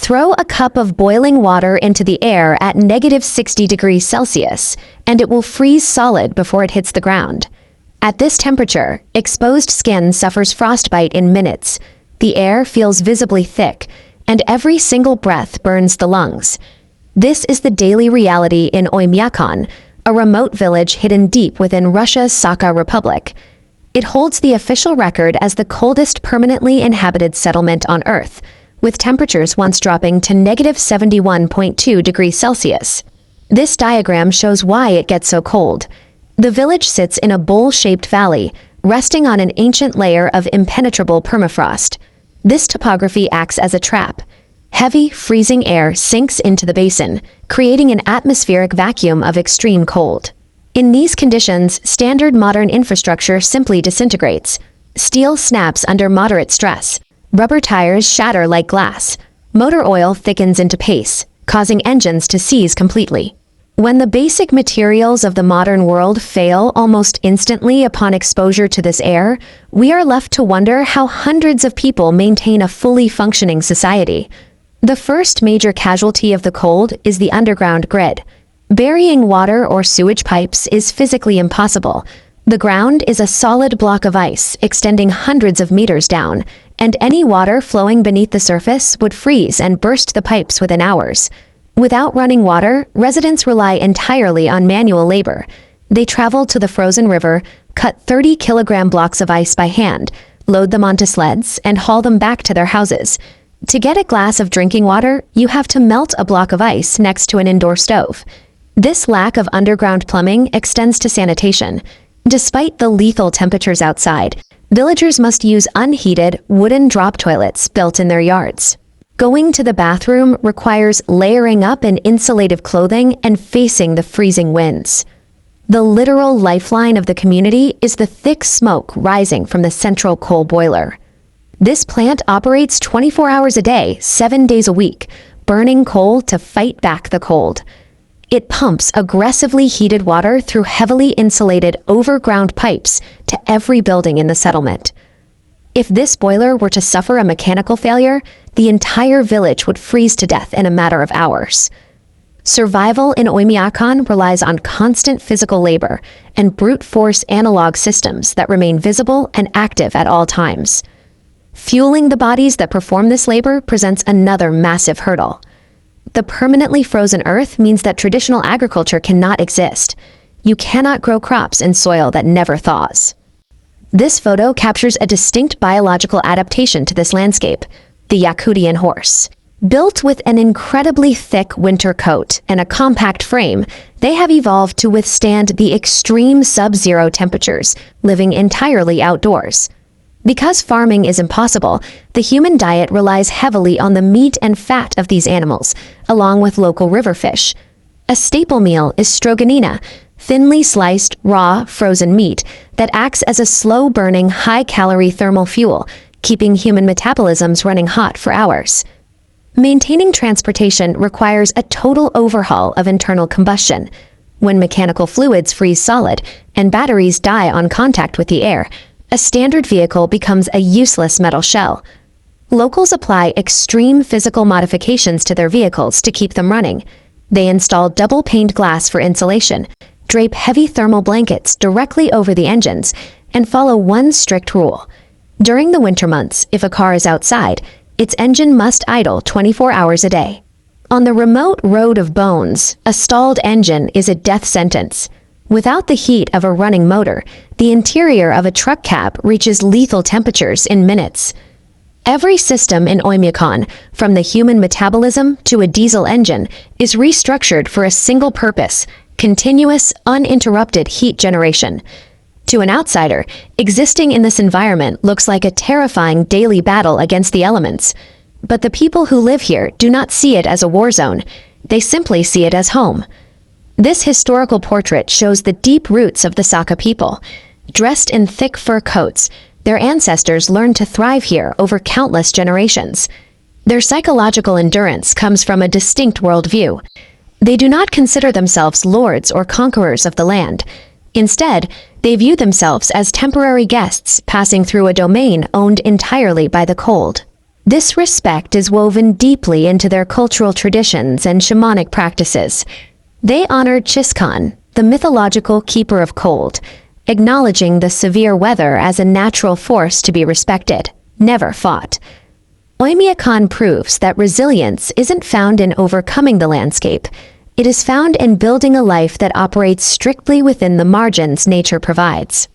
Throw a cup of boiling water into the air at -60 degrees Celsius, and it will freeze solid before it hits the ground. At this temperature, exposed skin suffers frostbite in minutes. The air feels visibly thick, and every single breath burns the lungs. This is the daily reality in Oymyakon, a remote village hidden deep within Russia's Sakha Republic. It holds the official record as the coldest permanently inhabited settlement on Earth, with temperatures once dropping to -71.2 degrees Celsius. This diagram shows why it gets so cold. The village sits in a bowl-shaped valley, resting on an ancient layer of impenetrable permafrost. This topography acts as a trap. Heavy, freezing air sinks into the basin, creating an atmospheric vacuum of extreme cold. In these conditions, standard modern infrastructure simply disintegrates. Steel snaps under moderate stress. Rubber tires shatter like glass. Motor oil thickens into paste, causing engines to seize completely. When the basic materials of the modern world fail almost instantly upon exposure to this air, we are left to wonder how hundreds of people maintain a fully functioning society. The first major casualty of the cold is the underground grid. Burying water or sewage pipes is physically impossible. The ground is a solid block of ice extending hundreds of meters down, and any water flowing beneath the surface would freeze and burst the pipes within hours. Without running water, residents rely entirely on manual labor. They travel to the frozen river, cut 30-kilogram blocks of ice by hand, load them onto sleds, and haul them back to their houses. To get a glass of drinking water, you have to melt a block of ice next to an indoor stove. This lack of underground plumbing extends to sanitation. Despite the lethal temperatures outside, villagers must use unheated, wooden drop toilets built in their yards. Going to the bathroom requires layering up in insulative clothing and facing the freezing winds. The literal lifeline of the community is the thick smoke rising from the central coal boiler. This plant operates 24 hours a day, 7 days a week, burning coal to fight back the cold. It pumps aggressively heated water through heavily insulated overground pipes to every building in the settlement. If this boiler were to suffer a mechanical failure, the entire village would freeze to death in a matter of hours. Survival in Oymyakon relies on constant physical labor and brute force analog systems that remain visible and active at all times. Fueling the bodies that perform this labor presents another massive hurdle. The permanently frozen earth means that traditional agriculture cannot exist. You cannot grow crops in soil that never thaws. This photo captures a distinct biological adaptation to this landscape, the Yakutian horse. Built with an incredibly thick winter coat and a compact frame, they have evolved to withstand the extreme sub-zero temperatures, living entirely outdoors. Because farming is impossible, the human diet relies heavily on the meat and fat of these animals, along with local river fish. A staple meal is stroganina, thinly sliced, raw, frozen meat that acts as a slow-burning, high-calorie thermal fuel, keeping human metabolisms running hot for hours. Maintaining transportation requires a total overhaul of internal combustion. When mechanical fluids freeze solid and batteries die on contact with the air, a standard vehicle becomes a useless metal shell. Locals apply extreme physical modifications to their vehicles to keep them running. They install double-paned glass for insulation, drape heavy thermal blankets directly over the engines, and follow one strict rule. During the winter months, if a car is outside, its engine must idle 24 hours a day. On the remote road of bones, a stalled engine is a death sentence. Without the heat of a running motor, the interior of a truck cab reaches lethal temperatures in minutes. Every system in Oymyakon, from the human metabolism to a diesel engine, is restructured for a single purpose: continuous, uninterrupted heat generation. To an outsider, existing in this environment looks like a terrifying daily battle against the elements. But the people who live here do not see it as a war zone. They simply see it as home. This historical portrait shows the deep roots of the Sakha people. Dressed in thick fur coats, their ancestors learned to thrive here over countless generations. Their psychological endurance comes from a distinct worldview. They do not consider themselves lords or conquerors of the land. Instead, they view themselves as temporary guests passing through a domain owned entirely by the cold. This respect is woven deeply into their cultural traditions and shamanic practices. They honor Chiskan, the mythological keeper of cold, acknowledging the severe weather as a natural force to be respected, never fought. Oymyakon proves that resilience isn't found in overcoming the landscape. It is found in building a life that operates strictly within the margins nature provides.